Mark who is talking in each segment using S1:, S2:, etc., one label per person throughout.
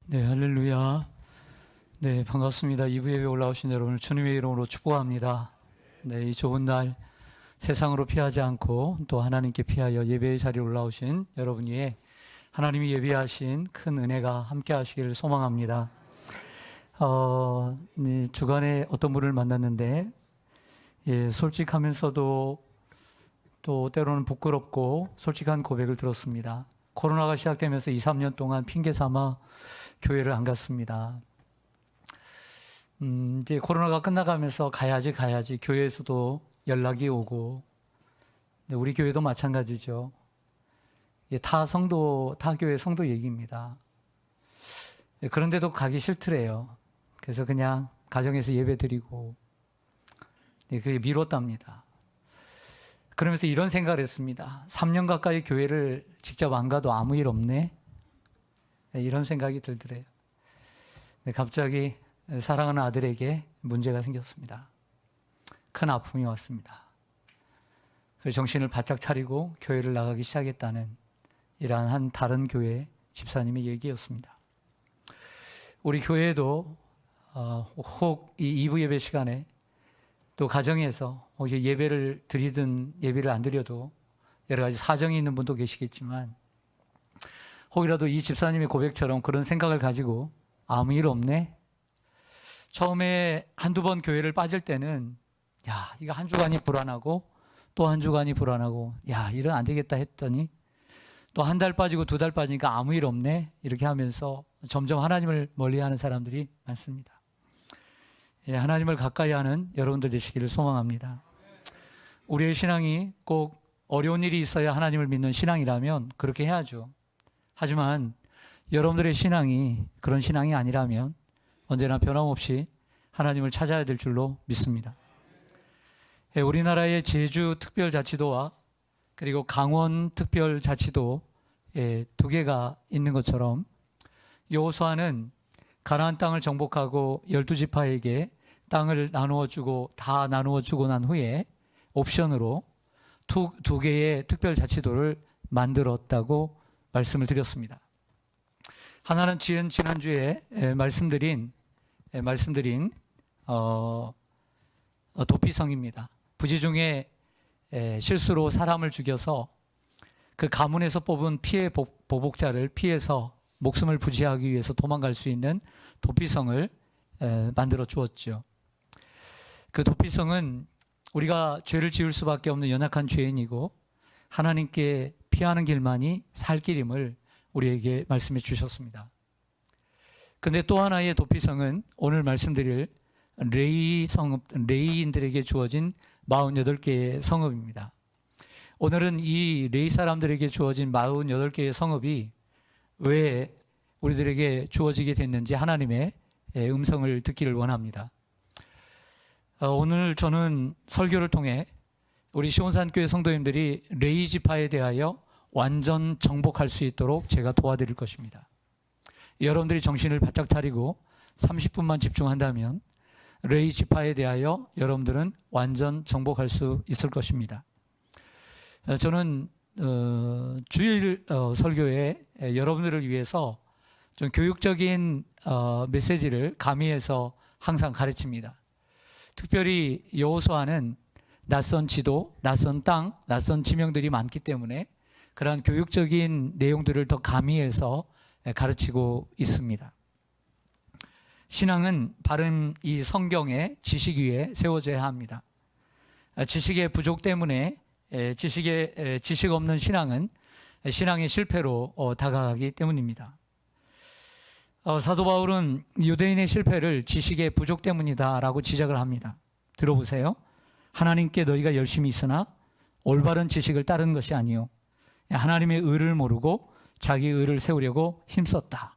S1: 네, 할렐루야. 네, 반갑습니다. 2부 예배 올라오신 여러분을 주님의 이름으로 축복합니다. 네, 이 좋은 날 세상으로 피하지 않고 또 하나님께 피하여 예배의 자리에 올라오신 여러분 위에 하나님이 예비하신 큰 은혜가 함께 하시기를 소망합니다. 네, 주간에 어떤 분을 만났는데 솔직하면서도 또 때로는 부끄럽고 솔직한 고백을 들었습니다. 코로나가 시작되면서 2, 3년 동안 핑계 삼아 교회를 안 갔습니다. 이제 코로나가 끝나가면서 가야지 교회에서도 연락이 오고, 우리 교회도 마찬가지죠. 타 교회 성도 얘기입니다. 그런데도 가기 싫더래요. 그래서 그냥 가정에서 예배 드리고, 그게 미뤘답니다. 그러면서 이런 생각을 했습니다. 3년 가까이 교회를 직접 안 가도 아무 일 없네? 이런 생각이 들더래요. 갑자기 사랑하는 아들에게 문제가 생겼습니다. 큰 아픔이 왔습니다. 그래서 정신을 바짝 차리고 교회를 나가기 시작했다는 이러한 한 다른 교회 집사님의 얘기였습니다. 우리 교회도 혹 이 2부 예배 시간에 또 가정에서 예배를 드리든 예배를 안 드려도 여러 가지 사정이 있는 분도 계시겠지만, 혹이라도 이 집사님의 고백처럼 그런 생각을 가지고 아무 일 없네? 처음에 한두 번 교회를 빠질 때는 이거 한 주간이 불안하고 또 한 주간이 불안하고 이런 안 되겠다 했더니 또 한 달 빠지고 두 달 빠지니까 아무 일 없네? 이렇게 하면서 점점 하나님을 멀리하는 사람들이 많습니다. 하나님을 가까이 하는 여러분들 되시기를 소망합니다. 우리의 신앙이 꼭 어려운 일이 있어야 하나님을 믿는 신앙이라면 그렇게 해야죠. 하지만 여러분들의 신앙이 그런 신앙이 아니라면 언제나 변함없이 하나님을 찾아야 될 줄로 믿습니다. 우리나라의 제주특별자치도와 그리고 강원특별자치도 두 개가 있는 것처럼 여호수아는 가나안 땅을 정복하고 12지파에게 땅을 다 나누어 주고 난 후에 옵션으로 두 개의 특별자치도를 만들었다고 말씀을 드렸습니다. 하나는 지난주에 말씀드린 도피성입니다. 부지 중에 실수로 사람을 죽여서 그 가문에서 뽑은 피해 보복자를 피해서 목숨을 부지하기 위해서 도망갈 수 있는 도피성을 만들어 주었죠. 그 도피성은 우리가 죄를 지을 수밖에 없는 연약한 죄인이고 하나님께 피하는 길만이 살 길임을 우리에게 말씀해 주셨습니다. 근데 또 하나의 도피성은 오늘 말씀드릴 레이인들에게 주어진 48개의 성읍입니다. 오늘은 이 레이 사람들에게 주어진 48개의 성읍이 왜 우리들에게 주어지게 됐는지 하나님의 음성을 듣기를 원합니다. 오늘 저는 설교를 통해 우리 시온산교회 성도님들이 레이 지파에 대하여 완전 정복할 수 있도록 제가 도와드릴 것입니다. 여러분들이 정신을 바짝 차리고 30분만 집중한다면 레이 지파에 대하여 여러분들은 완전 정복할 수 있을 것입니다. 저는 주일 설교에 여러분들을 위해서 좀 교육적인 메시지를 가미해서 항상 가르칩니다. 특별히 여호수아는 낯선 지도, 낯선 땅, 낯선 지명들이 많기 때문에 그러한 교육적인 내용들을 더 가미해서 가르치고 있습니다. 신앙은 바른 이 성경의 지식 위에 세워져야 합니다. 지식의 부족 때문에 지식 없는 신앙은 신앙의 실패로 다가가기 때문입니다. 사도 바울은 유대인의 실패를 지식의 부족 때문이다라고 지적을 합니다. 들어보세요. 하나님께 너희가 열심히 있으나 올바른 지식을 따르는 것이 아니요 하나님의 의를 모르고 자기 의를 세우려고 힘썼다.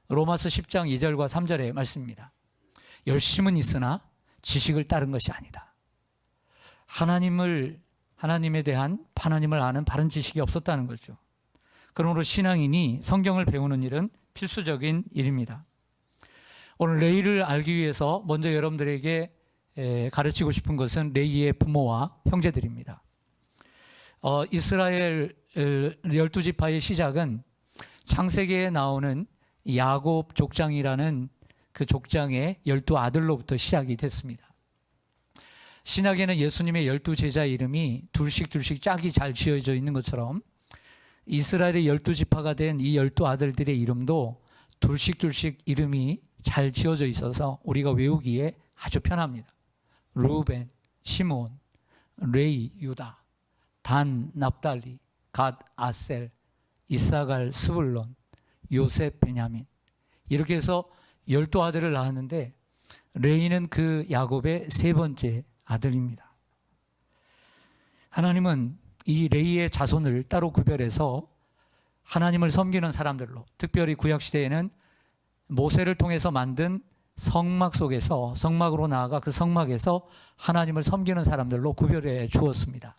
S1: 로마서 10장 2절과 3절의 말씀입니다. 열심은 있으나 지식을 따른 것이 아니다. 하나님에 대한 하나님을 아는 바른 지식이 없었다는 거죠. 그러므로 신앙인이 성경을 배우는 일은 필수적인 일입니다. 오늘 레이를 알기 위해서 먼저 여러분들에게 가르치고 싶은 것은 레이의 부모와 형제들입니다. 이스라엘 12지파의 시작은 창세기에 나오는 야곱 족장이라는 그 족장의 12아들로부터 시작이 됐습니다. 신약에는 예수님의 12제자 이름이 둘씩 짝이 잘 지어져 있는 것처럼 이스라엘의 12지파가 된 이 12아들들의 이름도 둘씩 이름이 잘 지어져 있어서 우리가 외우기에 아주 편합니다. 루벤, 시몬, 레위, 유다, 단, 납달리, 갓, 아셀, 이사갈, 스불론, 요셉, 베냐민, 이렇게 해서 12아들을 낳았는데 레위는 그 야곱의 세 번째 아들입니다. 하나님은 이 레위의 자손을 따로 구별해서 하나님을 섬기는 사람들로, 특별히 구약시대에는 모세를 통해서 만든 성막 속에서, 성막으로 나아가 그 성막에서 하나님을 섬기는 사람들로 구별해 주었습니다.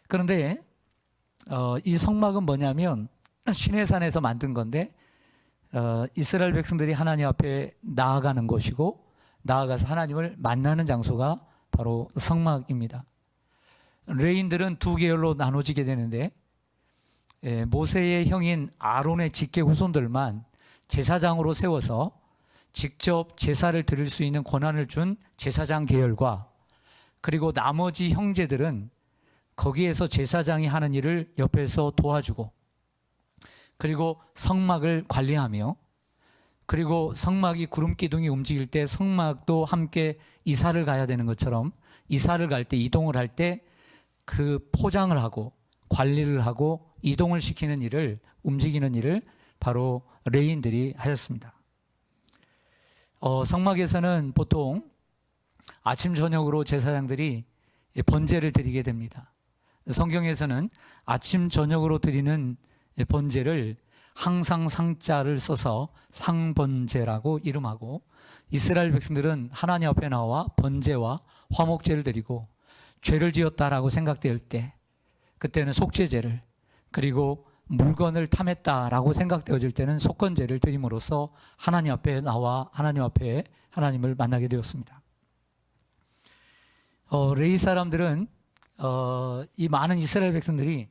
S1: 그런데 이 성막은 뭐냐면 시내산에서 만든 건데 이스라엘 백성들이 하나님 앞에 나아가는 곳이고 나아가서 하나님을 만나는 장소가 바로 성막입니다. 레위인들은 두 계열로 나눠지게 되는데 모세의 형인 아론의 직계 후손들만 제사장으로 세워서 직접 제사를 드릴 수 있는 권한을 준 제사장 계열과, 그리고 나머지 형제들은 거기에서 제사장이 하는 일을 옆에서 도와주고, 그리고 성막을 관리하며, 그리고 성막이 구름 기둥이 움직일 때 성막도 함께 이사를 가야 되는 것처럼 이사를 갈 때, 이동을 할 때 그 포장을 하고 관리를 하고 이동을 시키는 일을, 움직이는 일을 바로 레위인들이 하셨습니다. 성막에서는 보통 아침 저녁으로 제사장들이 번제를 드리게 됩니다. 성경에서는 아침 저녁으로 드리는 번제를 항상 상자를 써서 상번제라고 이름하고, 이스라엘 백성들은 하나님 앞에 나와 번제와 화목제를 드리고, 죄를 지었다라고 생각될 때 그때는 속죄제를, 그리고 물건을 탐했다라고 생각되어질 때는 속건제를 드림으로써 하나님 앞에 나와 하나님 앞에 하나님을 만나게 되었습니다. 레위 사람들은 이 많은 이스라엘 백성들이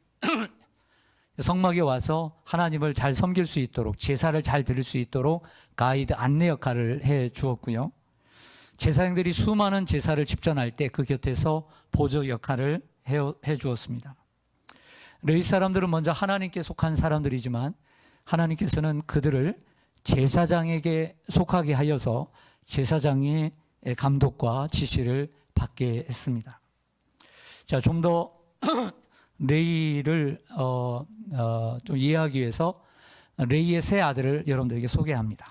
S1: 성막에 와서 하나님을 잘 섬길 수 있도록, 제사를 잘 드릴 수 있도록 가이드, 안내 역할을 해 주었고요. 제사장들이 수많은 제사를 집전할 때 그 곁에서 보조 역할을 해 주었습니다. 레위 사람들은 먼저 하나님께 속한 사람들이지만 하나님께서는 그들을 제사장에게 속하게 하여서 제사장의 감독과 지시를 받게 했습니다. 자, 좀 더 레위를 좀 이해하기 위해서 레위의 세 아들을 여러분들에게 소개합니다.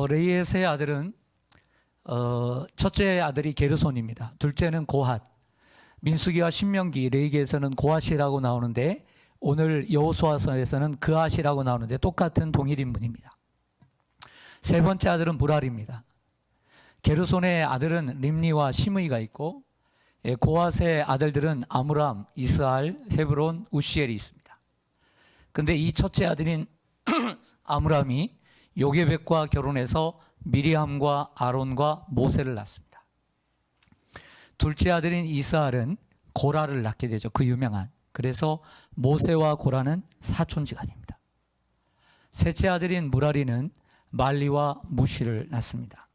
S1: 레위의 세 아들은 첫째 아들이 게르손입니다. 둘째는 고핫. 민수기와 신명기, 레위기에서는 고핫이라고 나오는데 오늘 여호수아서에서는 그핫이라고 나오는데 똑같은 동일 인물입니다. 세 번째 아들은 무랄입니다. 게르손의 아들은 림니와 시므이가 있고 고핫의 아들들은 아므람, 이스알, 헤브론, 우시엘이 있습니다. 근데 이 첫째 아들인 아므람이 요게벳과 결혼해서 미리암과 아론과 모세를 낳습니다. 둘째 아들인 이스알은 고라를 낳게 되죠. 그 유명한. 그래서 모세와 고라는 사촌지간입니다. 셋째 아들인 무라리는 말리와 무시를 낳습니다.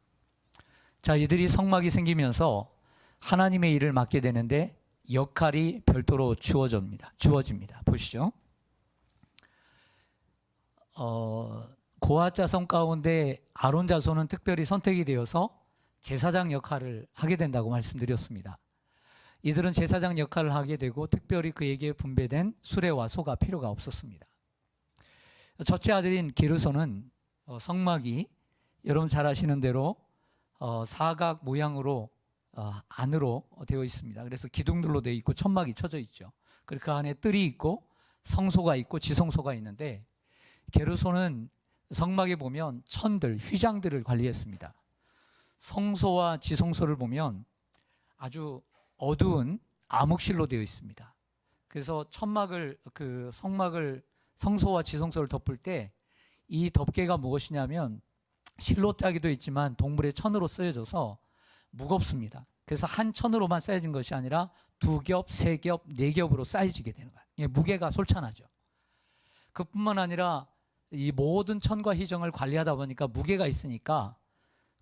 S1: 자, 이들이 성막이 생기면서 하나님의 일을 맡게 되는데 역할이 별도로 주어집니다. 보시죠. 고핫 자손 가운데 아론 자손은 특별히 선택이 되어서 제사장 역할을 하게 된다고 말씀드렸습니다. 이들은 제사장 역할을 하게 되고 특별히 그에게 분배된 수레와 소가 필요가 없었습니다. 첫째 아들인 게르손은 성막이 여러분 잘 아시는 대로 사각 모양으로 안으로 되어 있습니다. 그래서 기둥들로 되어 있고 천막이 쳐져 있죠. 그리고 그 안에 뜰이 있고 성소가 있고 지성소가 있는데 게르손은 성막에 보면 천들, 휘장들을 관리했습니다. 성소와 지성소를 보면 아주 어두운 암흑실로 되어 있습니다. 그래서 성소와 지성소를 덮을 때 이 덮개가 무엇이냐면 실로 짜기도 있지만 동물의 천으로 쓰여져서 무겁습니다. 그래서 한 천으로만 쌓여진 것이 아니라 2겹, 3겹, 4겹으로 쌓여지게 되는 거예요. 예, 무게가 솔찬하죠. 그뿐만 아니라 이 모든 천과 희정을 관리하다 보니까 무게가 있으니까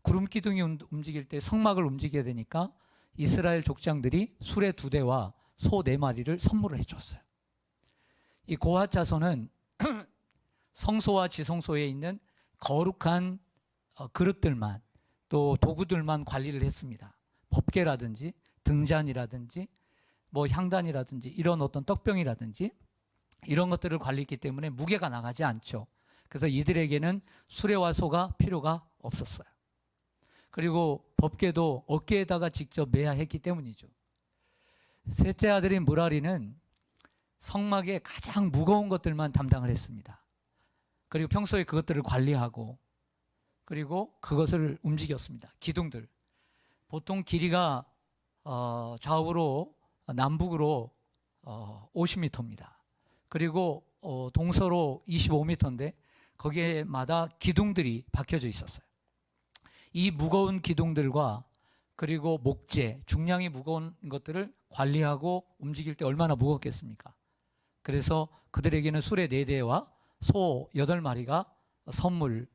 S1: 구름 기둥이 움직일 때 성막을 움직여야 되니까 이스라엘 족장들이 수레 2대와 소 4마리를 선물을 해줬어요. 이 고핫 자손은 성소와 지성소에 있는 거룩한 그릇들만 또 도구들만 관리를 했습니다. 법궤라든지 등잔이라든지 뭐 향단이라든지 이런 어떤 떡병이라든지 이런 것들을 관리했기 때문에 무게가 나가지 않죠. 그래서 이들에게는 수레와 소가 필요가 없었어요. 그리고 법궤도 어깨에다가 직접 매야 했기 때문이죠. 셋째 아들인 무라리는 성막의 가장 무거운 것들만 담당을 했습니다. 그리고 평소에 그것들을 관리하고 그리고 그것을 움직였습니다. 기둥들. 보통 길이가 좌우로 남북으로 50m입니다. 그리고 동서로 25m인데 거기에마다 기둥들이 박혀져 있었어요. 이 무거운 기둥들과 그리고 목재, 중량이 무거운 것들을 관리하고 움직일 때 얼마나 무겁겠습니까? 그래서 그들에게는 수레 4대와 소 8마리가 선물을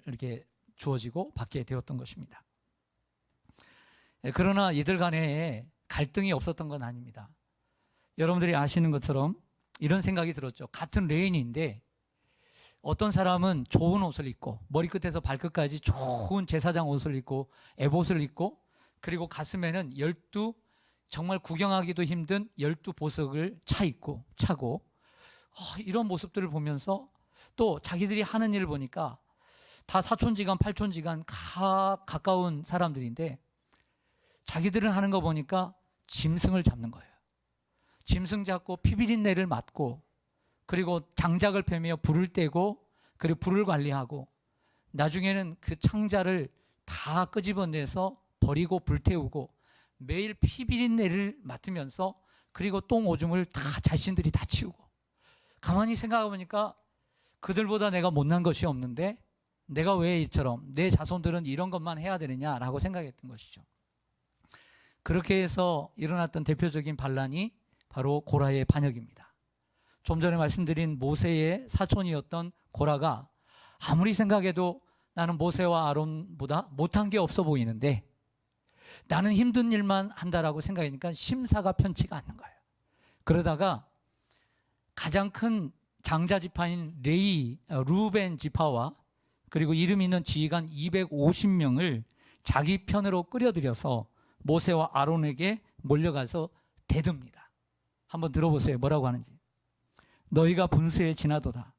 S1: 이렇게 주어지고 받게 되었던 것입니다. 그러나 이들 간에 갈등이 없었던 건 아닙니다. 여러분들이 아시는 것처럼 이런 생각이 들었죠. 같은 레인인데 어떤 사람은 좋은 옷을 입고 머리끝에서 발끝까지 좋은 제사장 옷을 입고 에봇을 입고 그리고 가슴에는 12 정말 구경하기도 힘든 12보석을 차고 이런 모습들을 보면서 또 자기들이 하는 일을 보니까 다 사촌지간 팔촌지간 가까운 사람들인데 자기들은 하는 거 보니까 짐승을 잡는 거예요. 짐승 잡고 피비린내를 맡고 그리고 장작을 패며 불을 떼고 그리고 불을 관리하고 나중에는 그 창자를 다 끄집어내서 버리고 불태우고 매일 피비린내를 맡으면서 그리고 똥 오줌을 다 자신들이 다 치우고 가만히 생각해 보니까 그들보다 내가 못난 것이 없는데 내가 왜 이처럼 내 자손들은 이런 것만 해야 되느냐라고 생각했던 것이죠. 그렇게 해서 일어났던 대표적인 반란이 바로 고라의 반역입니다. 좀 전에 말씀드린 모세의 사촌이었던 고라가 아무리 생각해도 나는 모세와 아론보다 못한 게 없어 보이는데 나는 힘든 일만 한다라고 생각하니까 심사가 편치가 않는 거예요. 그러다가 가장 큰 장자 지파인 루벤 지파와 그리고 이름 있는 지휘관 250명을 자기 편으로 끌어들여서 모세와 아론에게 몰려가서 대듭니다. 한번 들어보세요. 뭐라고 하는지. 너희가 분수에 지나도다.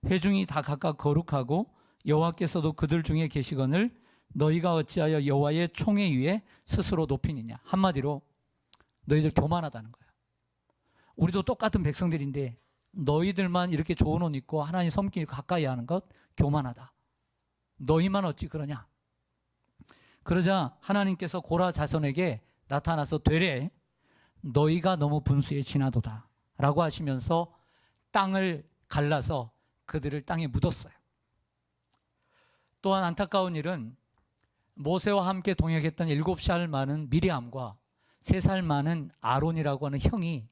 S1: 회중이 다 각각 거룩하고 여호와께서도 그들 중에 계시거늘 너희가 어찌하여 여호와의 총회 위에 스스로 높이느냐. 한마디로 너희들 교만하다는 거야. 우리도 똑같은 백성들인데 너희들만 이렇게 좋은 옷 입고 하나님 섬기고 가까이 하는 것 교만하다. 너희만 어찌 그러냐. 그러자 하나님께서 고라 자손에게 나타나서 되레 너희가 너무 분수에 지나도다 라고 하시면서 땅을 갈라서 그들을 땅에 묻었어요. 또한 안타까운 일은 모세와 함께 동역했던 7살 많은 미리암과 3살 많은 아론이라고 하는 형이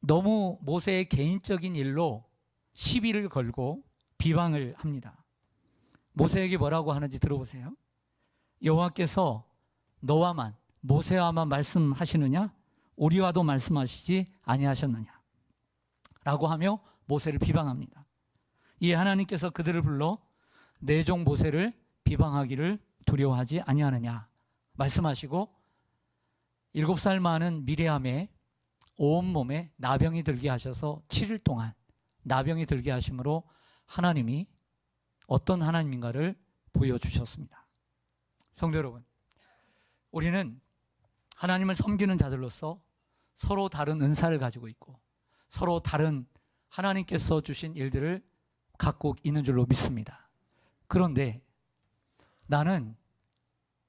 S1: 너무 모세의 개인적인 일로 시비를 걸고 비방을 합니다. 모세에게 뭐라고 하는지 들어보세요. 여호와께서 너와만 모세와만 말씀하시느냐? 우리와도 말씀하시지 아니하셨느냐? 라고 하며 모세를 비방합니다. 이에 하나님께서 그들을 불러 내 종 모세를 비방하기를 두려워하지 아니하느냐 말씀하시고 7살 많은 미리암의 온몸에 나병이 들게 하셔서 7일 동안 나병이 들게 하심으로 하나님이 어떤 하나님인가를 보여주셨습니다. 성도 여러분, 우리는 하나님을 섬기는 자들로서 서로 다른 은사를 가지고 있고 서로 다른 하나님께서 주신 일들을 갖고 있는 줄로 믿습니다. 그런데 나는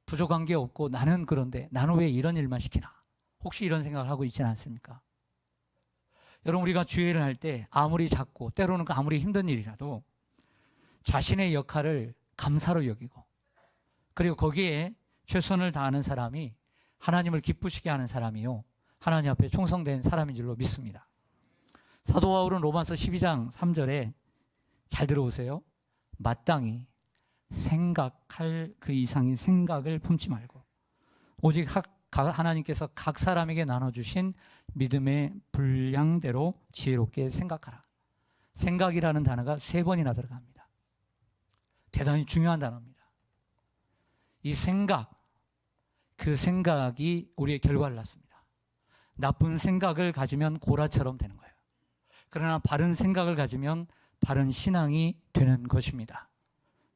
S1: 부족한 게 없고 나는 그런데 나는 왜 이런 일만 시키나? 혹시 이런 생각을 하고 있지는 않습니까? 여러분, 우리가 주일을 할 때 아무리 작고 때로는 아무리 힘든 일이라도 자신의 역할을 감사로 여기고 그리고 거기에 최선을 다하는 사람이 하나님을 기쁘시게 하는 사람이요, 하나님 앞에 충성된 사람인 줄로 믿습니다. 사도 바울은 로마서 12장 3절에 잘 들어보세요. 마땅히 생각할 그 이상의 생각을 품지 말고 오직 하나님께서 각 사람에게 나눠주신 믿음의 분량대로 지혜롭게 생각하라. 생각이라는 단어가 3번이나 들어갑니다. 대단히 중요한 단어입니다. 이 생각, 그 생각이 우리의 결과를 낳습니다. 나쁜 생각을 가지면 고라처럼 되는 거예요. 그러나 바른 생각을 가지면 바른 신앙이 되는 것입니다.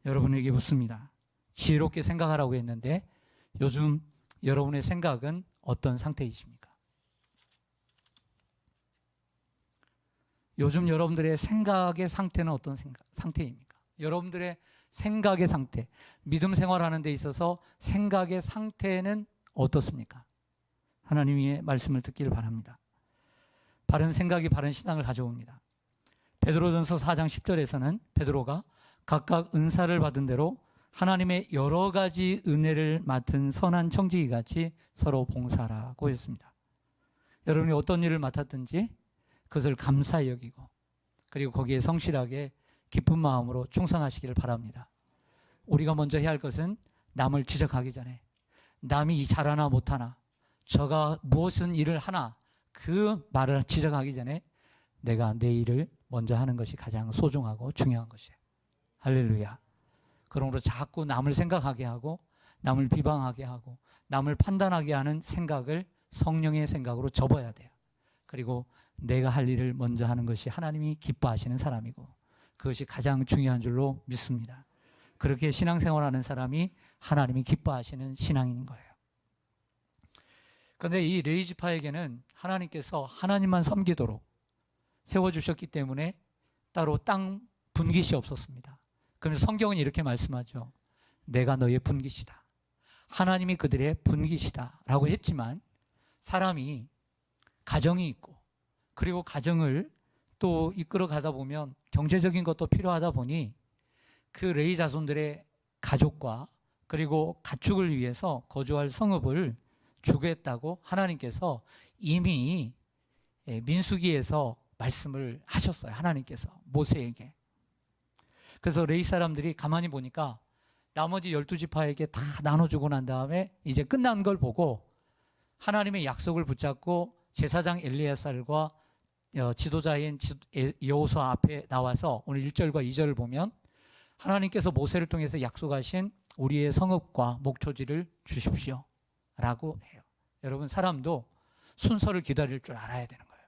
S1: 여러분에게 묻습니다. 지혜롭게 생각하라고 했는데 요즘 여러분의 생각은 어떤 상태이십니까? 요즘 여러분들의 생각의 상태는 어떤 상태입니까? 여러분들의 생각의 상태, 믿음 생활하는 데 있어서 생각의 상태는 어떻습니까? 하나님의 말씀을 듣기를 바랍니다. 바른 생각이 바른 신앙을 가져옵니다. 베드로전서 4장 10절에서는 베드로가 각각 은사를 받은 대로 하나님의 여러 가지 은혜를 맡은 선한 청지기 같이 서로 봉사하라고 했습니다. 여러분이 어떤 일을 맡았든지 그것을 감사히 여기고 그리고 거기에 성실하게 기쁜 마음으로 충성하시기를 바랍니다. 우리가 먼저 해야 할 것은 남을 지적하기 전에 남이 잘하나 못하나 저가 무엇은 일을 하나 그 말을 지적하기 전에 내가 내 일을 먼저 하는 것이 가장 소중하고 중요한 것이에요. 할렐루야. 그러므로 자꾸 남을 생각하게 하고 남을 비방하게 하고 남을 판단하게 하는 생각을 성령의 생각으로 접어야 돼요. 그리고 내가 할 일을 먼저 하는 것이 하나님이 기뻐하시는 사람이고 그것이 가장 중요한 줄로 믿습니다. 그렇게 신앙생활하는 사람이 하나님이 기뻐하시는 신앙인 거예요. 그런데 이 레위지파에게는 하나님께서 하나님만 섬기도록 세워주셨기 때문에 따로 땅 분깃이 없었습니다. 그래서 성경은 이렇게 말씀하죠. 내가 너의 분깃이다. 하나님이 그들의 분깃이다 라고 했지만 사람이 가정이 있고 그리고 가정을 또 이끌어 가다 보면 경제적인 것도 필요하다 보니 그 레위 자손들의 가족과 그리고 가축을 위해서 거주할 성읍을 주겠다고 하나님께서 이미 민수기에서 말씀을 하셨어요. 하나님께서 모세에게. 그래서 레위 사람들이 가만히 보니까 나머지 12지파에게 다 나눠주고 난 다음에 이제 끝난 걸 보고 하나님의 약속을 붙잡고 제사장 엘리야살과 지도자인 여호수아 앞에 나와서 오늘 1절과 2절을 보면 하나님께서 모세를 통해서 약속하신 우리의 성읍과 목초지를 주십시오 라고 해요. 여러분, 사람도 순서를 기다릴 줄 알아야 되는 거예요.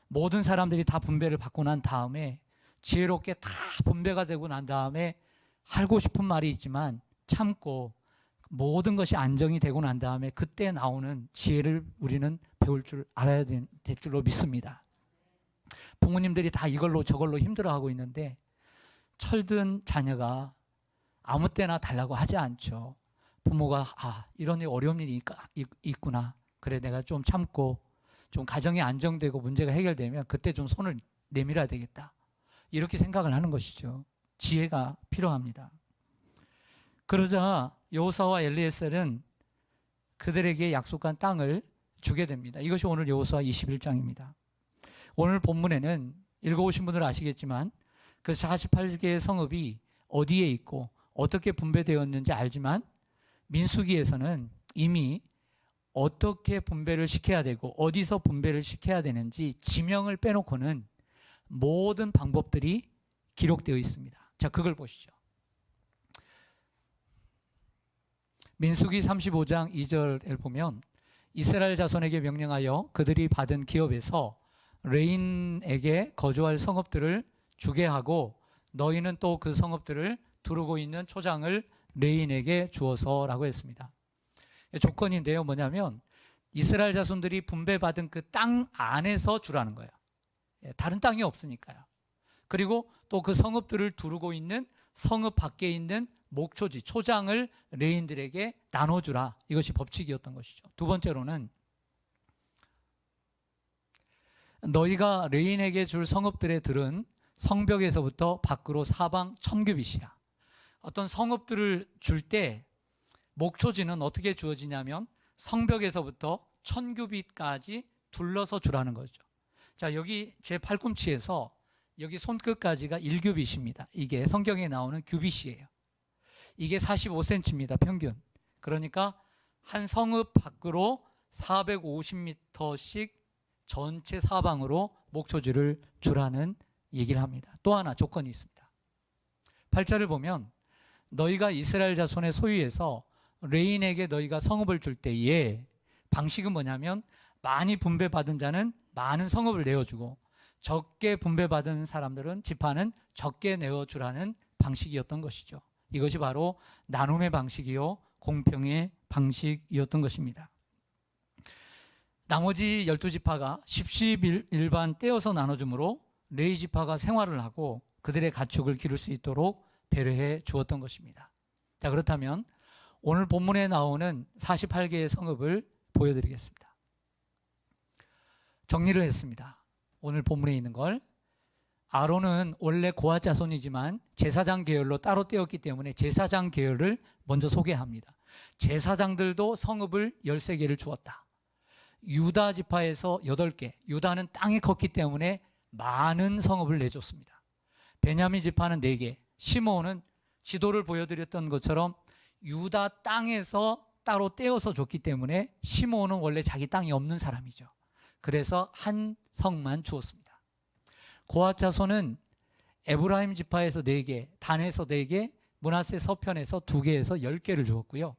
S1: 모든 사람들이 다 분배를 받고 난 다음에 지혜롭게 다 분배가 되고 난 다음에 하고 싶은 말이 있지만 참고 모든 것이 안정이 되고 난 다음에 그때 나오는 지혜를 우리는 배울 줄 알아야 될 줄로 믿습니다. 부모님들이 다 이걸로 저걸로 힘들어하고 있는데 철든 자녀가 아무 때나 달라고 하지 않죠. 부모가 이런 어려운 일이 있구나. 그래 내가 좀 참고 좀 가정이 안정되고 문제가 해결되면 그때 좀 손을 내밀어야 되겠다. 이렇게 생각을 하는 것이죠. 지혜가 필요합니다. 그러자 여호수아와 엘리에셀은 그들에게 약속한 땅을 주게 됩니다. 이것이 오늘 여호수아 21장입니다. 오늘 본문에는 읽어오신 분들은 아시겠지만 그 48개의 성읍이 어디에 있고 어떻게 분배되었는지 알지만 민수기에서는 이미 어떻게 분배를 시켜야 되고 어디서 분배를 시켜야 되는지 지명을 빼놓고는 모든 방법들이 기록되어 있습니다. 자, 그걸 보시죠. 민수기 35장 2절을 보면 이스라엘 자손에게 명령하여 그들이 받은 기업에서 레인에게 거주할 성읍들을 주게 하고 너희는 또 그 성읍들을 두르고 있는 초장을 레인에게 주어서라고 했습니다. 조건인데요. 뭐냐면 이스라엘 자손들이 분배받은 그 땅 안에서 주라는 거예요. 다른 땅이 없으니까요. 그리고 또 그 성읍들을 두르고 있는 성읍 밖에 있는 목초지, 초장을 레인들에게 나눠주라. 이것이 법칙이었던 것이죠. 두 번째로는 너희가 레인에게 줄 성읍들의 들은 성벽에서부터 밖으로 사방 1000규빗이라. 어떤 성읍들을 줄 때 목초지는 어떻게 주어지냐면 성벽에서부터 천규빗까지 둘러서 주라는 거죠. 자, 여기 제 팔꿈치에서 여기 손끝까지가 1규빗입니다. 이게 성경에 나오는 규빗이에요. 이게 45cm입니다. 평균. 그러니까 한 성읍 밖으로 450m씩 전체 사방으로 목초지를 주라는 얘기를 합니다. 또 하나 조건이 있습니다. 8절을 보면 너희가 이스라엘 자손의 소유에서 레인에게 너희가 성읍을 줄 때에 방식은 뭐냐면 많이 분배받은 자는 많은 성읍을 내어주고 적게 분배받은 사람들은 지파는 적게 내어주라는 방식이었던 것이죠. 이것이 바로 나눔의 방식이요 공평의 방식이었던 것입니다. 나머지 12지파가 십시일반 떼어서 나눠주므로 레위 지파가 생활을 하고 그들의 가축을 기를 수 있도록 배려해 주었던 것입니다. 자, 그렇다면 오늘 본문에 나오는 48개의 성읍을 보여드리겠습니다. 정리를 했습니다. 오늘 본문에 있는 걸. 아론은 원래 고앗 자손이지만 제사장 계열로 따로 떼었기 때문에 제사장 계열을 먼저 소개합니다. 제사장들도 성읍을 13개를 주었다. 유다 지파에서 8개, 유다는 땅이 컸기 때문에 많은 성읍을 내줬습니다. 베냐민 지파는 4개, 시므온은 지도를 보여드렸던 것처럼 유다 땅에서 따로 떼어서 줬기 때문에 시므온은 원래 자기 땅이 없는 사람이죠. 그래서 한 성만 주었습니다. 고앗 자손은 에브라임 지파에서 4개, 단에서 4개, 므낫세 서편에서 2개에서 10개를 주었고요.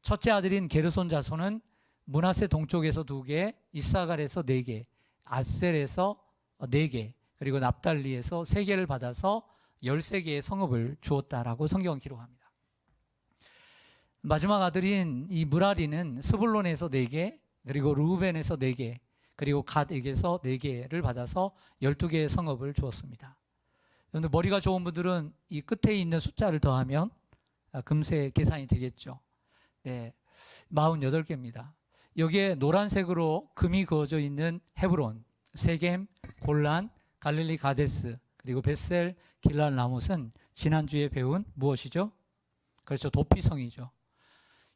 S1: 첫째 아들인 게르손 자손은 므낫세 동쪽에서 2개, 이사갈에서 4개, 아셀에서 4개, 그리고 납달리에서 3개를 받아서 13개의 성읍을 주었다라고 성경은 기록합니다. 마지막 아들인 이 므라리는 스불론에서 4개, 그리고 르우벤에서 4개, 그리고 갓에게서 4개를 받아서 12개의 성읍을 주었습니다. 그런데 머리가 좋은 분들은 이 끝에 있는 숫자를 더하면 금세 계산이 되겠죠. 네, 48개입니다. 여기에 노란색으로 금이 그어져 있는 헤브론, 세겜, 골란, 갈릴리 가데스, 그리고 벳셀, 길랄 라못은 지난주에 배운 무엇이죠? 그렇죠. 도피성이죠.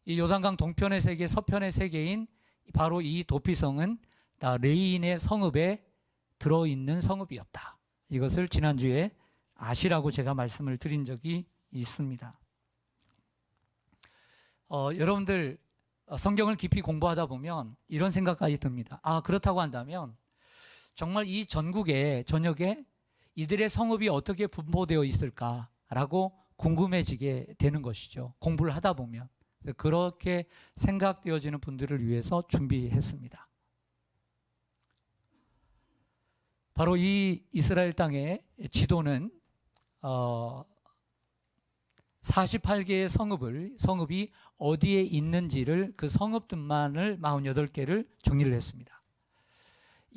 S1: 이 요단강 동편의 3개, 서편의 3개인 바로 이 도피성은 다 레인의 성읍에 들어있는 성읍이었다. 이것을 지난주에 아시라고 제가 말씀을 드린 적이 있습니다. 여러분들 성경을 깊이 공부하다 보면 이런 생각까지 듭니다. 그렇다고 한다면 정말 이 전국에 전역에 이들의 성읍이 어떻게 분포되어 있을까라고 궁금해지게 되는 것이죠. 공부를 하다 보면. 그렇게 생각되어지는 분들을 위해서 준비했습니다. 바로 이 이스라엘 땅의 지도는 48개의 성읍이 어디에 있는지를 그 성읍들만을 48개를 정리를 했습니다.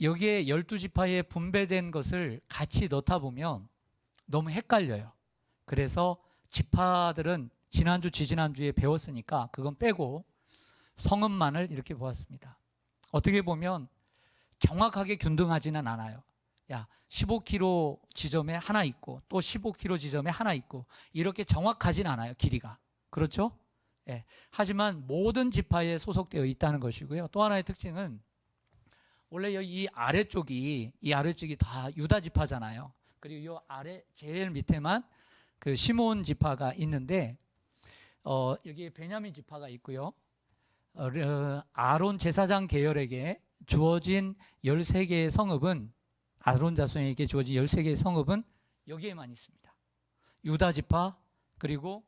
S1: 여기에 12지파에 분배된 것을 같이 넣다 보면 너무 헷갈려요. 그래서 지파들은 지난주, 지지난주에 배웠으니까 그건 빼고 성읍만을 이렇게 보았습니다. 어떻게 보면 정확하게 균등하지는 않아요. 15km 지점에 하나 있고 또 15km 지점에 하나 있고 이렇게 정확하진 않아요. 길이가. 그렇죠? 예. 하지만 모든 지파에 소속되어 있다는 것이고요. 또 하나의 특징은 원래 이 아래쪽이 다 유다 지파잖아요. 그리고 이 아래 제일 밑에만 그 시므온 지파가 있는데 여기에 베냐민 지파가 있고요. 아론 제사장 계열에게 주어진 13개의 성읍은 아론 자손에게 주어진 13개의 성읍은 여기에만 있습니다. 유다 지파, 그리고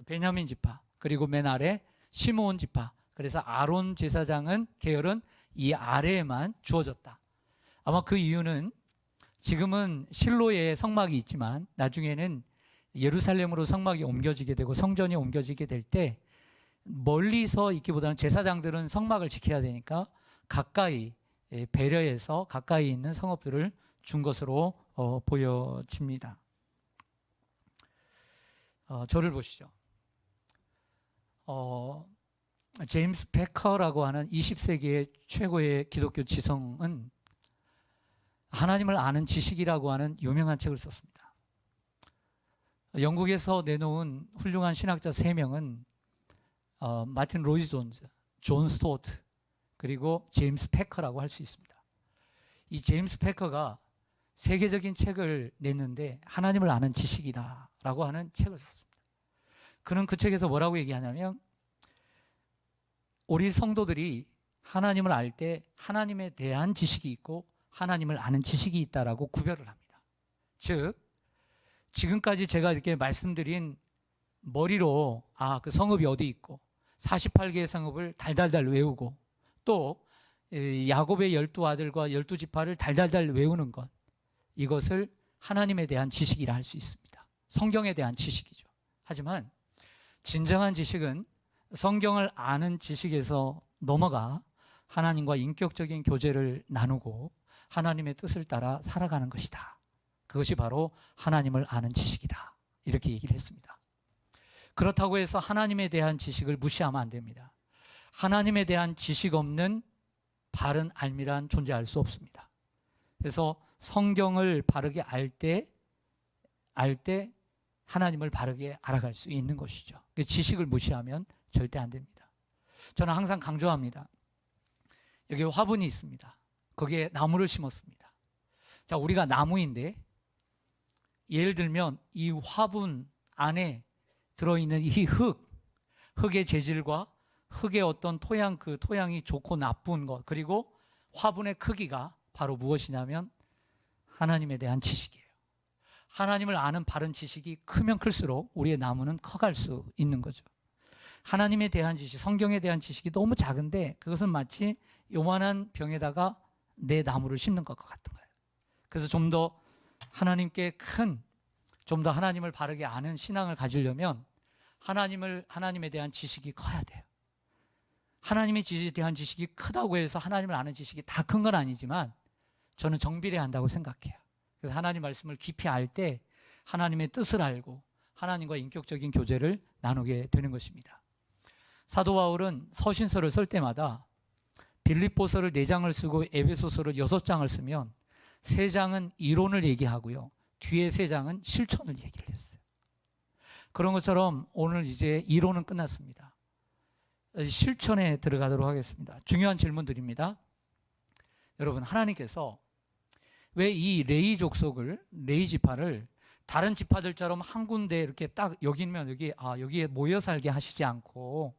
S1: 베냐민 지파, 그리고 맨 아래 시므온 지파. 그래서 아론 제사장은 계열은 이 아래에만 주어졌다. 아마 그 이유는 지금은 실로에 성막이 있지만 나중에는 예루살렘으로 성막이 옮겨지게 되고 성전이 옮겨지게 될 때 멀리서 있기보다는 제사장들은 성막을 지켜야 되니까 가까이 배려해서 가까이 있는 성읍들을 준 것으로 보여집니다. 저를 보시죠. 제임스 패커라고 하는 20세기의 최고의 기독교 지성은 하나님을 아는 지식이라고 하는 유명한 책을 썼습니다. 영국에서 내놓은 훌륭한 신학자 3명은 마틴 로이드 존스, 존 스토어트, 그리고 제임스 패커라고 할 수 있습니다. 이 제임스 패커가 세계적인 책을 냈는데 하나님을 아는 지식이다라고 하는 책을 썼습니다. 그는 그 책에서 뭐라고 얘기하냐면 우리 성도들이 하나님을 알 때 하나님에 대한 지식이 있고 하나님을 아는 지식이 있다라고 구별을 합니다. 즉 지금까지 제가 이렇게 말씀드린 머리로 그 성읍이 어디 있고 48개의 성읍을 달달달 외우고 또 야곱의 12아들과 12지파를 달달달 외우는 것, 이것을 하나님에 대한 지식이라 할 수 있습니다. 성경에 대한 지식이죠. 하지만 진정한 지식은 성경을 아는 지식에서 넘어가 하나님과 인격적인 교제를 나누고 하나님의 뜻을 따라 살아가는 것이다. 그것이 바로 하나님을 아는 지식이다. 이렇게 얘기를 했습니다. 그렇다고 해서 하나님에 대한 지식을 무시하면 안 됩니다. 하나님에 대한 지식 없는 바른 알미란 존재할 수 없습니다. 그래서 성경을 바르게 알 때 하나님을 바르게 알아갈 수 있는 것이죠. 지식을 무시하면 절대 안 됩니다. 저는 항상 강조합니다. 여기 화분이 있습니다. 거기에 나무를 심었습니다. 자, 우리가 나무인데 예를 들면 이 화분 안에 들어있는 이 흙의 재질과 흙의 어떤 토양, 그 토양이 좋고 나쁜 것, 그리고 화분의 크기가 바로 무엇이냐면 하나님에 대한 지식이에요. 하나님을 아는 바른 지식이 크면 클수록 우리의 나무는 커갈 수 있는 거죠. 하나님에 대한 지식, 성경에 대한 지식이 너무 작은데 그것은 마치 요만한 병에다가 내 나무를 심는 것과 같은 거예요. 그래서 좀 더 하나님께 좀 더 하나님을 바르게 아는 신앙을 가지려면 하나님에 대한 지식이 커야 돼요. 하나님의 지식에 대한 지식이 크다고 해서 하나님을 아는 지식이 다 큰 건 아니지만 저는 정비례 한다고 생각해요. 그래서 하나님 말씀을 깊이 알 때 하나님의 뜻을 알고 하나님과 인격적인 교제를 나누게 되는 것입니다. 사도 바울은 서신서를 쓸 때마다 빌립보서를 4장을 쓰고 에베소서를 6장을 쓰면 3장은 이론을 얘기하고요. 뒤에 3장은 실천을 얘기를 했어요. 그런 것처럼 오늘 이제 이론은 끝났습니다. 실천에 들어가도록 하겠습니다. 중요한 질문 드립니다. 여러분, 하나님께서 왜 이 레위 족속을, 레위 지파를 다른 지파들처럼 한 군데 이렇게 딱 여기면 여기에 모여 살게 하시지 않고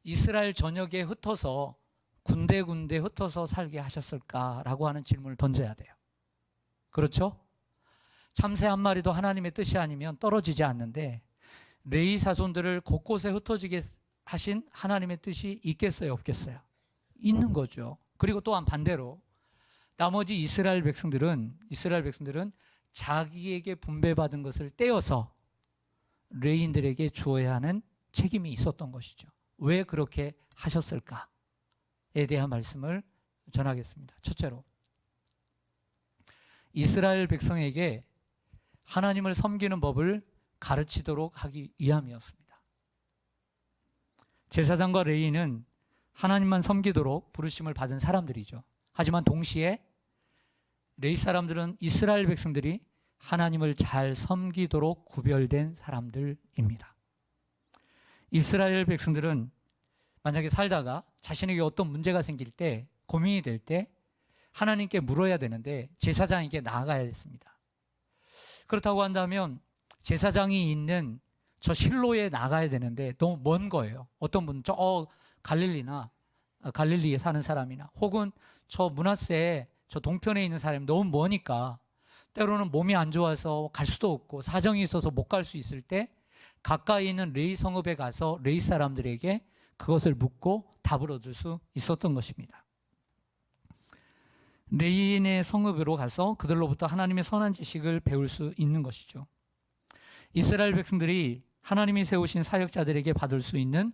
S1: 이스라엘 전역에 흩어서 군데군데 흩어서 살게 하셨을까라고 하는 질문을 던져야 돼요. 그렇죠? 참새 한 마리도 하나님의 뜻이 아니면 떨어지지 않는데 레위 자손들을 곳곳에 흩어지게 하신 하나님의 뜻이 있겠어요, 없겠어요? 있는 거죠. 그리고 또한 반대로 나머지 이스라엘 백성들은 자기에게 분배받은 것을 떼어서 레위인들에게 주어야 하는 책임이 있었던 것이죠. 왜 그렇게 하셨을까에 대한 말씀을 전하겠습니다. 첫째로, 이스라엘 백성에게 하나님을 섬기는 법을 가르치도록 하기 위함이었습니다. 제사장과 레위인은 하나님만 섬기도록 부르심을 받은 사람들이죠. 하지만 동시에 레위 사람들은 이스라엘 백성들이 하나님을 잘 섬기도록 구별된 사람들입니다. 이스라엘 백성들은 만약에 살다가 자신에게 어떤 문제가 생길 때, 고민이 될 때 하나님께 물어야 되는데 제사장에게 나아가야 했습니다. 그렇다고 한다면 제사장이 있는 저 실로에 나가야 되는데 너무 먼 거예요. 어떤 분은 저 갈릴리에 사는 사람이나 혹은 저 므낫세 저 동편에 있는 사람이 너무 머니까 때로는 몸이 안 좋아서 갈 수도 없고 사정이 있어서 못 갈 수 있을 때 가까이 있는 레위 성읍에 가서 레위 사람들에게 그것을 묻고 답을 얻을 수 있었던 것입니다. 레위인의 성읍으로 가서 그들로부터 하나님의 선한 지식을 배울 수 있는 것이죠. 이스라엘 백성들이 하나님이 세우신 사역자들에게 받을 수 있는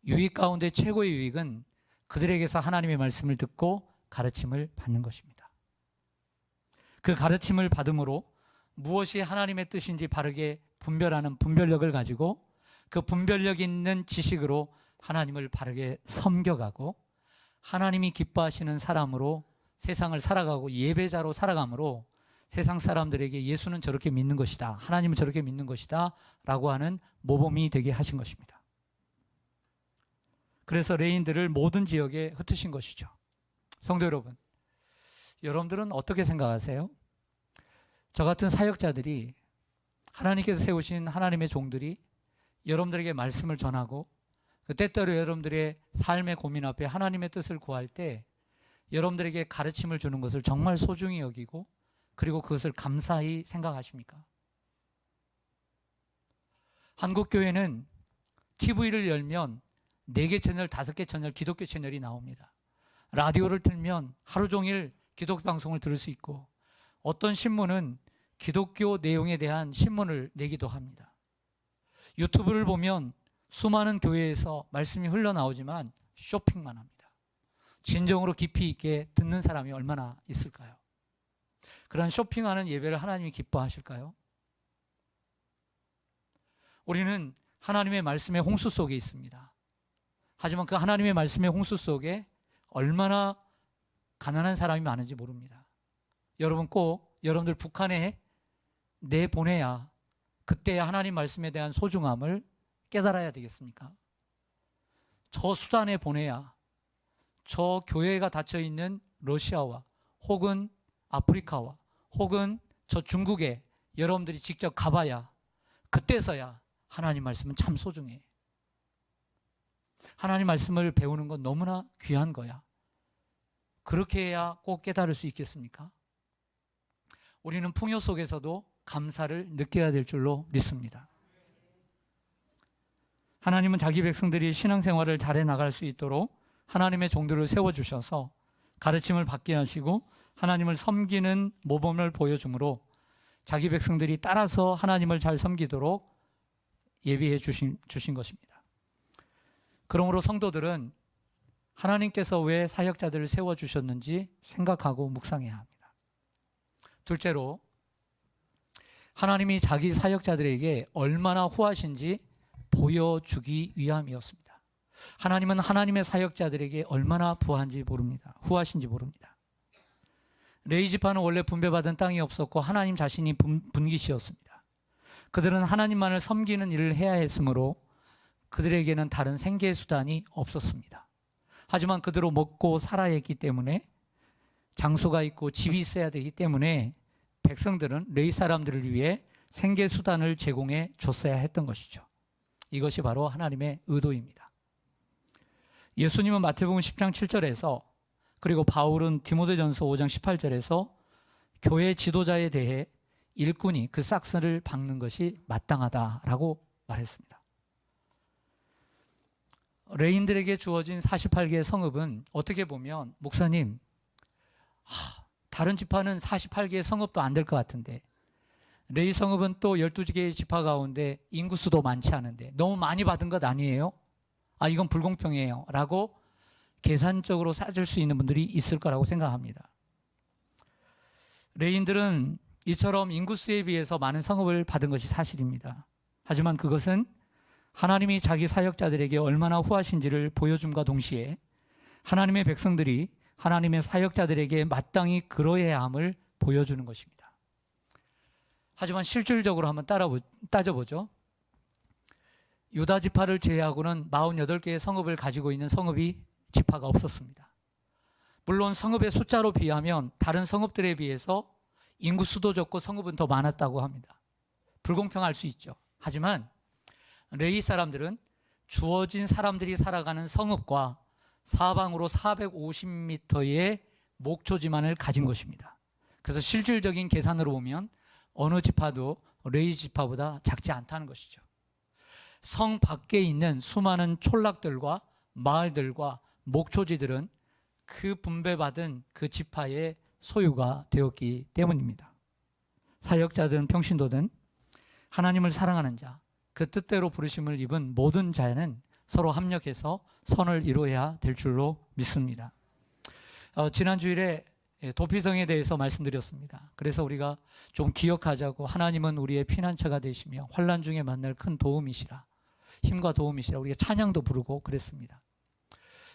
S1: 유익 가운데 최고의 유익은 그들에게서 하나님의 말씀을 듣고 가르침을 받는 것입니다. 그 가르침을 받음으로 무엇이 하나님의 뜻인지 바르게 분별하는 분별력을 가지고 그 분별력 있는 지식으로 하나님을 바르게 섬겨가고 하나님이 기뻐하시는 사람으로 세상을 살아가고 예배자로 살아감으로 세상 사람들에게 예수는 저렇게 믿는 것이다, 하나님은 저렇게 믿는 것이다 라고 하는 모범이 되게 하신 것입니다. 그래서 레인들을 모든 지역에 흩으신 것이죠. 성도 여러분, 여러분들은 어떻게 생각하세요? 저 같은 사역자들이, 하나님께서 세우신 하나님의 종들이 여러분들에게 말씀을 전하고 때때로 여러분들의 삶의 고민 앞에 하나님의 뜻을 구할 때 여러분들에게 가르침을 주는 것을 정말 소중히 여기고 그리고 그것을 감사히 생각하십니까? 한국교회는 TV를 열면 4개 채널, 5개 채널 기독교 채널이 나옵니다. 라디오를 틀면 하루 종일 기독교 방송을 들을 수 있고 어떤 신문은 기독교 내용에 대한 신문을 내기도 합니다. 유튜브를 보면 수많은 교회에서 말씀이 흘러나오지만 쇼핑만 합니다. 진정으로 깊이 있게 듣는 사람이 얼마나 있을까요? 그런 쇼핑하는 예배를 하나님이 기뻐하실까요? 우리는 하나님의 말씀의 홍수 속에 있습니다. 하지만 그 하나님의 말씀의 홍수 속에 얼마나 가난한 사람이 많은지 모릅니다. 여러분 꼭 여러분들 북한에 내보내야 그때 하나님 말씀에 대한 소중함을 깨달아야 되겠습니까? 저 수단에 보내야 저 교회가 닫혀있는 러시아와 혹은 아프리카와 혹은 저 중국에 여러분들이 직접 가봐야 그때서야 하나님 말씀은 참 소중해. 하나님 말씀을 배우는 건 너무나 귀한 거야. 그렇게 해야 꼭 깨달을 수 있겠습니까? 우리는 풍요 속에서도 감사를 느껴야 될 줄로 믿습니다. 하나님은 자기 백성들이 신앙생활을 잘해 나갈 수 있도록 하나님의 종들을 세워주셔서 가르침을 받게 하시고 하나님을 섬기는 모범을 보여주므로 자기 백성들이 따라서 하나님을 잘 섬기도록 예비해 주신 것입니다. 그러므로 성도들은 하나님께서 왜 사역자들을 세워주셨는지 생각하고 묵상해야 합니다. 둘째로, 하나님이 자기 사역자들에게 얼마나 후하신지 보여주기 위함이었습니다. 하나님은 하나님의 사역자들에게 얼마나 후하신지 모릅니다. 레위 지파는 원래 분배받은 땅이 없었고 하나님 자신이 분기시였습니다. 그들은 하나님만을 섬기는 일을 해야 했으므로 그들에게는 다른 생계 수단이 없었습니다. 하지만 그들은 먹고 살아야 했기 때문에, 장소가 있고 집이 있어야 되기 때문에 백성들은 레위 사람들을 위해 생계 수단을 제공해 줬어야 했던 것이죠. 이것이 바로 하나님의 의도입니다. 예수님은 마태복음 10장 7절에서 그리고 바울은 디모데전서 5장 18절에서 교회 지도자에 대해 일꾼이 그 싹스를 박는 것이 마땅하다라고 말했습니다. 레인들에게 주어진 48개의 성읍은 어떻게 보면, 목사님, 다른 지파는 48개의 성읍도 안 될 것 같은데 레위 성읍은 또 12개의 지파 가운데 인구수도 많지 않은데 너무 많이 받은 것 아니에요? 이건 불공평해요 라고 계산적으로 따질 수 있는 분들이 있을 거라고 생각합니다. 레인들은 이처럼 인구수에 비해서 많은 성읍을 받은 것이 사실입니다. 하지만 그것은 하나님이 자기 사역자들에게 얼마나 후하신지를 보여줌과 동시에 하나님의 백성들이 하나님의 사역자들에게 마땅히 그러해야 함을 보여주는 것입니다. 하지만 실질적으로 한번 따져보죠. 유다 지파를 제외하고는 48개의 성읍을 가지고 있는 지파가 없었습니다. 물론 성읍의 숫자로 비하면 다른 성읍들에 비해서 인구수도 적고 성읍은 더 많았다고 합니다. 불공평할 수 있죠. 하지만 레위 사람들은 주어진 사람들이 살아가는 성읍과 사방으로 450m의 목초지만을 가진 것입니다. 그래서 실질적인 계산으로 보면 어느 지파도 레위 지파보다 작지 않다는 것이죠. 성 밖에 있는 수많은 촌락들과 마을들과 목초지들은 그 분배받은 그 지파의 소유가 되었기 때문입니다. 사역자든 평신도든 하나님을 사랑하는 자, 그 뜻대로 부르심을 입은 모든 자는 서로 합력해서 선을 이루어야 될 줄로 믿습니다. 지난 주일에 도피성에 대해서 말씀드렸습니다. 그래서 우리가 좀 기억하자고, 하나님은 우리의 피난처가 되시며 환난 중에 만날 큰 도움이시라, 힘과 도움이시라, 우리가 찬양도 부르고 그랬습니다.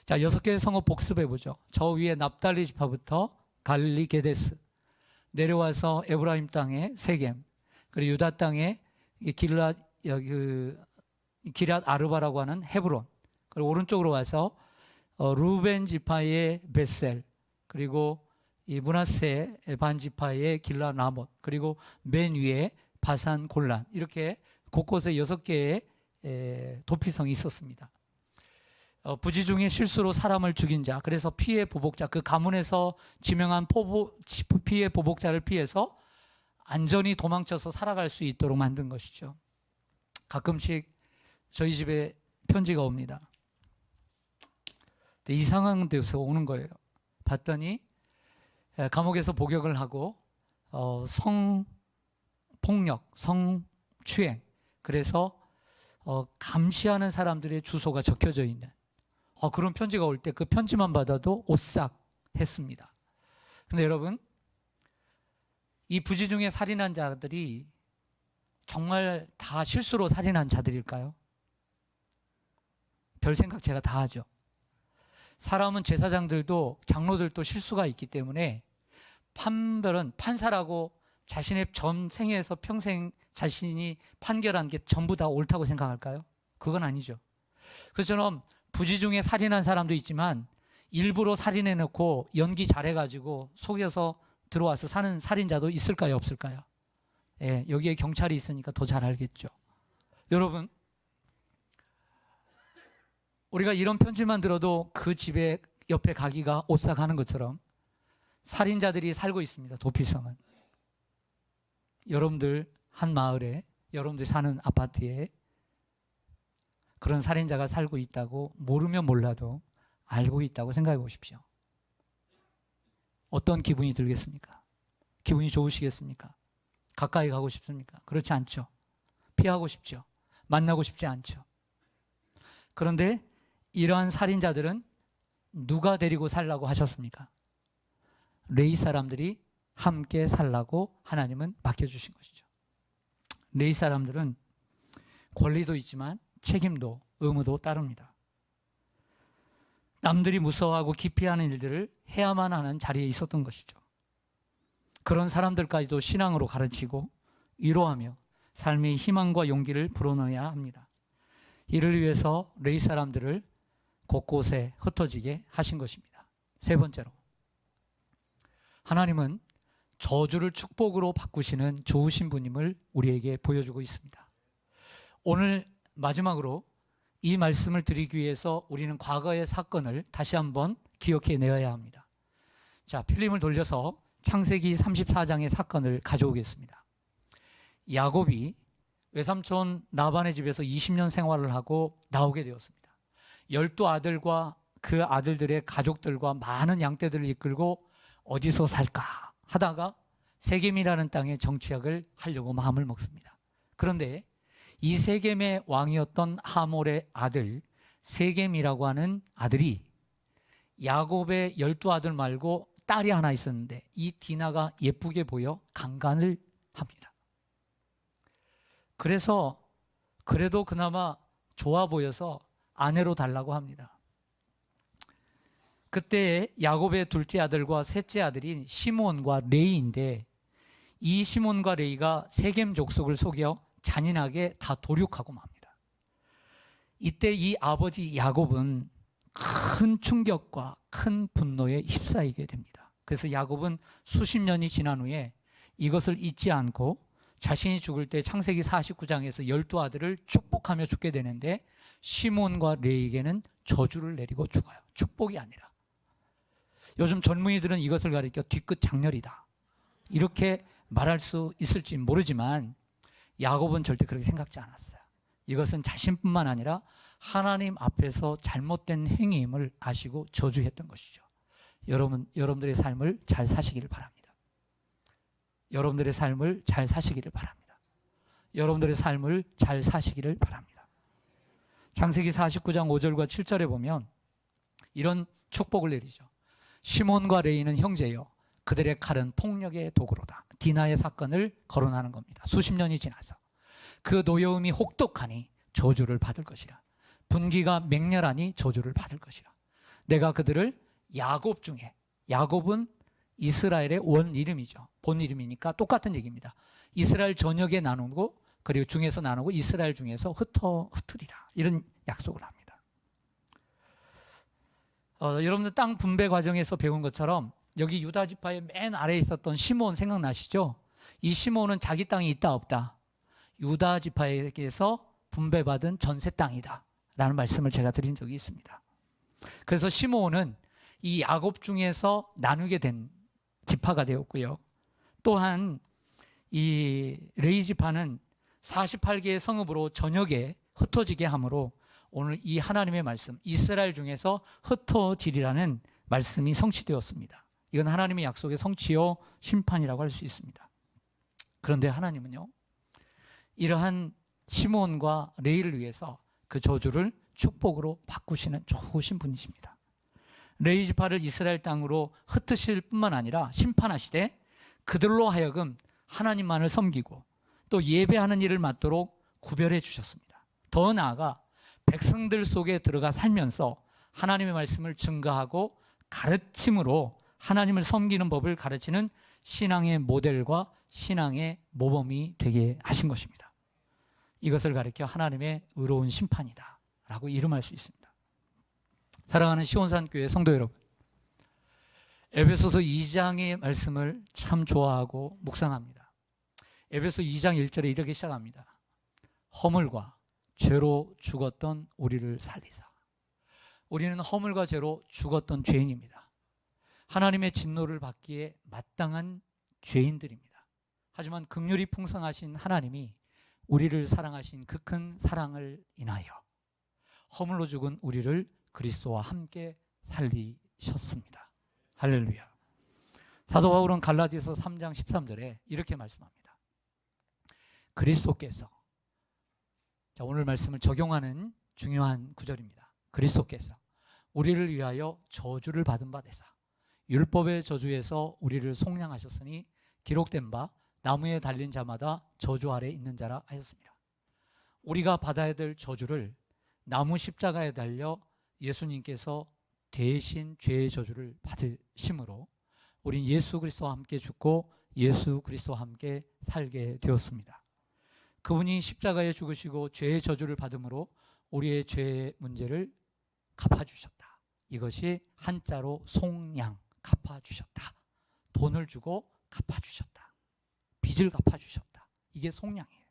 S1: 자, 6개의 성읍 복습해 보죠. 저 위에 납달리 지파부터 갈릴리 게데스, 내려와서 에브라임 땅의 세겜, 그리고 유다 땅의 기럇 아르바라고 하는 헤브론, 그리고 오른쪽으로 와서 루벤 지파의 벳셀, 그리고 이 므낫세 반 지파의 길라 라못, 그리고 맨 위에 바산 골란, 이렇게 곳곳에 6개의 도피성이 있었습니다. 부지 중에 실수로 사람을 죽인 자, 그래서 피해 보복자, 그 가문에서 지명한 피해 보복자를 피해서 안전히 도망쳐서 살아갈 수 있도록 만든 것이죠. 가끔씩 저희 집에 편지가 옵니다. 이상한 데서 오는 거예요. 봤더니 감옥에서 복역을 하고 성폭력, 성추행, 그래서 감시하는 사람들의 주소가 적혀져 있는 그런 편지가 올 때 그 편지만 받아도 오싹했습니다. 근데 여러분, 이 부지 중에 살인한 자들이 정말 다 실수로 살인한 자들일까요? 별 생각 제가 다 하죠. 사람은 제사장들도 장로들도 실수가 있기 때문에 판별은 판사라고 자신의 전생에서 평생 자신이 판결한 게 전부 다 옳다고 생각할까요? 그건 아니죠. 그처럼 부지 중에 살인한 사람도 있지만 일부러 살인해놓고 연기 잘해가지고 속여서 들어와서 사는 살인자도 있을까요? 없을까요? 예, 여기에 경찰이 있으니까 더 잘 알겠죠. 여러분, 우리가 이런 편지만 들어도 그 집에 옆에 가기가 오싹하는 것처럼 살인자들이 살고 있습니다. 도피성은. 여러분들 한 마을에, 여러분들 사는 아파트에 그런 살인자가 살고 있다고 모르면 몰라도 알고 있다고 생각해 보십시오. 어떤 기분이 들겠습니까? 기분이 좋으시겠습니까? 가까이 가고 싶습니까? 그렇지 않죠. 피하고 싶죠. 만나고 싶지 않죠. 그런데 이러한 살인자들은 누가 데리고 살라고 하셨습니까? 레위 사람들이 함께 살라고 하나님은 맡겨주신 것이죠. 레위 사람들은 권리도 있지만 책임도 의무도 따릅니다. 남들이 무서워하고 기피하는 일들을 해야만 하는 자리에 있었던 것이죠. 그런 사람들까지도 신앙으로 가르치고 위로하며 삶의 희망과 용기를 불어넣어야 합니다. 이를 위해서 레위 사람들을 곳곳에 흩어지게 하신 것입니다. 세 번째로, 하나님은 저주를 축복으로 바꾸시는 좋으신 분임을 우리에게 보여주고 있습니다. 오늘 마지막으로 이 말씀을 드리기 위해서 우리는 과거의 사건을 다시 한번 기억해 내어야 합니다. 자, 필름을 돌려서 창세기 34장의 사건을 가져오겠습니다. 야곱이 외삼촌 라반의 집에서 20년 생활을 하고 나오게 되었습니다. 12아들과 그 아들들의 가족들과 많은 양떼들을 이끌고 어디서 살까 하다가 세겜이라는 땅에 정착을 하려고 마음을 먹습니다. 그런데 이 세겜의 왕이었던 하몰의 아들 세겜이라고 하는 아들이 야곱의 12아들 말고 딸이 하나 있었는데 이 디나가 예쁘게 보여 강간을 합니다. 그래서 그래도 그나마 좋아 보여서 아내로 달라고 합니다. 그때 야곱의 둘째 아들과 셋째 아들인 시몬과 레이인데 이 시몬과 레이가 세겜 족속을 속여 잔인하게 다 도륙하고 맙니다. 이때 이 아버지 야곱은 큰 충격과 큰 분노에 휩싸이게 됩니다. 그래서 야곱은 수십 년이 지난 후에 이것을 잊지 않고 자신이 죽을 때 창세기 49장에서 12아들을 축복하며 죽게 되는데 시몬과 레이에게는 저주를 내리고 죽어요. 축복이 아니라. 요즘 젊은이들은 이것을 가리켜 뒤끝 장렬이다 이렇게 말할 수 있을지 모르지만 야곱은 절대 그렇게 생각지 않았어요. 이것은 자신뿐만 아니라 하나님 앞에서 잘못된 행위임을 아시고 저주했던 것이죠. 여러분들의 삶을 잘 사시기를 바랍니다. 여러분들의 삶을 잘 사시기를 바랍니다. 여러분들의 삶을 잘 사시기를 바랍니다. 창세기 49장 5절과 7절에 보면 이런 축복을 내리죠. 시몬과 레이는 형제여 그들의 칼은 폭력의 도구로다. 디나의 사건을 거론하는 겁니다. 수십 년이 지나서 그 노여움이 혹독하니 저주를 받을 것이라. 분기가 맹렬하니 저주를 받을 것이라. 내가 그들을 야곱 중에, 야곱은 이스라엘의 원 이름이죠. 본 이름이니까 똑같은 얘기입니다. 이스라엘 전역에 나누고 그리고 중에서 나누고 이스라엘 중에서 흩으리라. 이런 약속을 합니다. 여러분들 땅 분배 과정에서 배운 것처럼 여기 유다 지파의 맨 아래에 있었던 시므온 생각나시죠? 이 시므온은 자기 땅이 있다 없다. 유다 지파에게서 분배받은 전세 땅이다 라는 말씀을 제가 드린 적이 있습니다. 그래서 시므온은 이 야곱 중에서 나누게 된 지파가 되었고요. 또한 이 레위 지파는 48개의 성읍으로 전역에 흩어지게 하므로 오늘 이 하나님의 말씀, 이스라엘 중에서 흩어지리라는 말씀이 성취되었습니다. 이건 하나님의 약속의 성취요 심판이라고 할 수 있습니다. 그런데 하나님은요, 이러한 시므온과 레위를 위해서 그 저주를 축복으로 바꾸시는 좋으신 분이십니다. 레위 지파를 이스라엘 땅으로 흩으실 뿐만 아니라 심판하시되 그들로 하여금 하나님만을 섬기고 또 예배하는 일을 맡도록 구별해 주셨습니다. 더 나아가 백성들 속에 들어가 살면서 하나님의 말씀을 증거하고 가르침으로 하나님을 섬기는 법을 가르치는 신앙의 모델과 신앙의 모범이 되게 하신 것입니다. 이것을 가리켜 하나님의 의로운 심판이다 라고 이름할 수 있습니다. 사랑하는 시온산교회 성도 여러분, 에베소서 2장의 말씀을 참 좋아하고 묵상합니다. 에베소 2장 1절에 이렇게 시작합니다. 허물과 죄로 죽었던 우리를 살리사. 우리는 허물과 죄로 죽었던 죄인입니다. 하나님의 진노를 받기에 마땅한 죄인들입니다. 하지만 긍휼이 풍성하신 하나님이 우리를 사랑하신 그 큰 사랑을 인하여 허물로 죽은 우리를 그리스도와 함께 살리셨습니다. 할렐루야. 사도 바울은 갈라디아서 3장 13절에 이렇게 말씀합니다. 그리스도께서, 자, 오늘 말씀을 적용하는 중요한 구절입니다. 그리스도께서 우리를 위하여 저주를 받은 바 되사 율법의 저주에서 우리를 속량하셨으니 기록된 바 나무에 달린 자마다 저주 아래 있는 자라 하였습니다. 우리가 받아야 될 저주를 나무 십자가에 달려 예수님께서 대신 죄의 저주를 받으심으로 우린 예수 그리스도와 함께 죽고 예수 그리스도와 함께 살게 되었습니다. 그분이 십자가에 죽으시고 죄의 저주를 받음으로 우리의 죄의 문제를 갚아주셨다. 이것이 한자로 속량, 갚아주셨다. 돈을 주고 갚아주셨다. 빚을 갚아주셨다. 이게 속량이에요.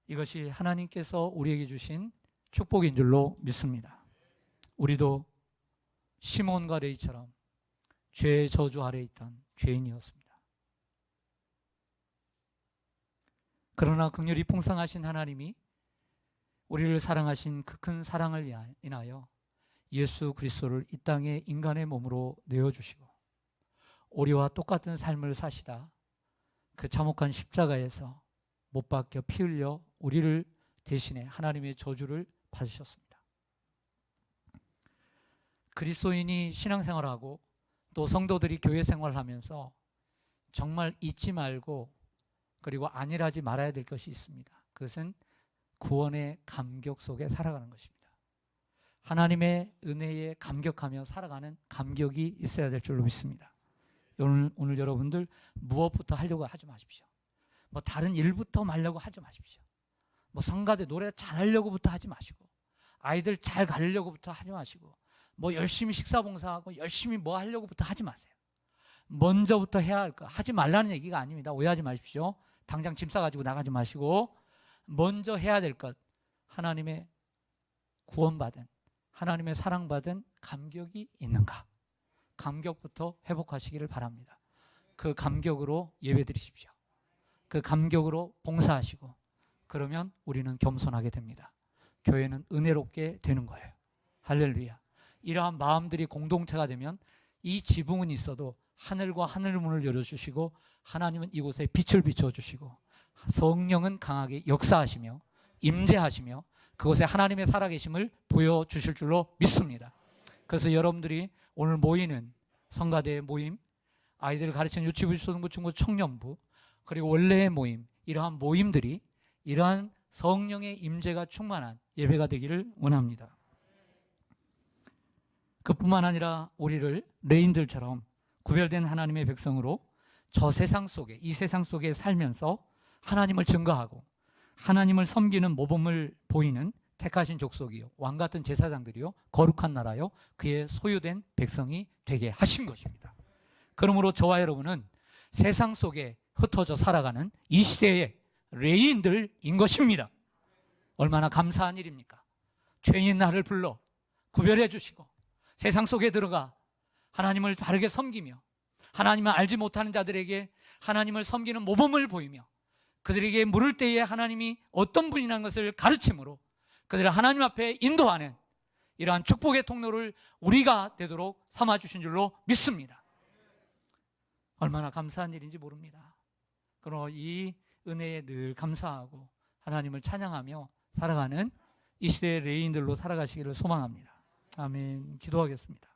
S1: 이것이 하나님께서 우리에게 주신 축복인 줄로 믿습니다. 우리도 시몬과 레위처럼 죄의 저주 아래 있던 죄인이었습니다. 그러나 긍휼이 풍성하신 하나님이 우리를 사랑하신 그 큰 사랑을 인하여 예수 그리스도를 이 땅에 인간의 몸으로 내어주시고 우리와 똑같은 삶을 사시다 그 참혹한 십자가에서 못 박혀 피 흘려 우리를 대신해 하나님의 저주를 받으셨습니다. 그리스도인이 신앙생활하고 또 성도들이 교회 생활하면서 정말 잊지 말고 그리고 안일하지 말아야 될 것이 있습니다. 그것은 구원의 감격 속에 살아가는 것입니다. 하나님의 은혜에 감격하며 살아가는 감격이 있어야 될 줄로 믿습니다. 오늘 여러분들 무엇부터 하려고 하지 마십시오. 뭐 다른 일부터 말려고 하지 마십시오. 뭐 성가대 노래 잘하려고부터 하지 마시고 아이들 잘 가르려고부터 하지 마시고 뭐 열심히 식사봉사하고 열심히 뭐 하려고부터 하지 마세요. 먼저부터 해야 할 거 하지 말라는 얘기가 아닙니다. 오해하지 마십시오. 당장 짐 싸가지고 나가지 마시고 먼저 해야 될 것, 하나님의 구원받은 하나님의 사랑받은 감격이 있는가? 감격부터 회복하시기를 바랍니다. 그 감격으로 예배드리십시오. 그 감격으로 봉사하시고 그러면 우리는 겸손하게 됩니다. 교회는 은혜롭게 되는 거예요. 할렐루야. 이러한 마음들이 공동체가 되면 이 지붕은 있어도 하늘과 하늘문을 열어주시고 하나님은 이곳에 빛을 비춰주시고 성령은 강하게 역사하시며 임재하시며 그곳에 하나님의 살아계심을 보여주실 줄로 믿습니다. 그래서 여러분들이 오늘 모이는 성가대 모임, 아이들을 가르치는 유치부, 초등부, 중부, 청년부 그리고 원래의 모임, 이러한 모임들이 이러한 성령의 임재가 충만한 예배가 되기를 원합니다. 그뿐만 아니라 우리를 레인들처럼 구별된 하나님의 백성으로 저 세상 속에, 이 세상 속에 살면서 하나님을 증거하고 하나님을 섬기는 모범을 보이는 택하신 족속이요 왕 같은 제사장들이요 거룩한 나라요 그의 소유된 백성이 되게 하신 것입니다. 그러므로 저와 여러분은 세상 속에 흩어져 살아가는 이 시대의 레인들인 것입니다. 얼마나 감사한 일입니까? 죄인 나를 불러 구별해 주시고 세상 속에 들어가 하나님을 바르게 섬기며 하나님을 알지 못하는 자들에게 하나님을 섬기는 모범을 보이며 그들에게 물을 때에 하나님이 어떤 분이라는 것을 가르침으로 그들을 하나님 앞에 인도하는 이러한 축복의 통로를 우리가 되도록 삼아주신 줄로 믿습니다. 얼마나 감사한 일인지 모릅니다. 그러나 이 은혜에 늘 감사하고 하나님을 찬양하며 살아가는 이 시대의 레인들로 살아가시기를 소망합니다. 아멘. 기도하겠습니다.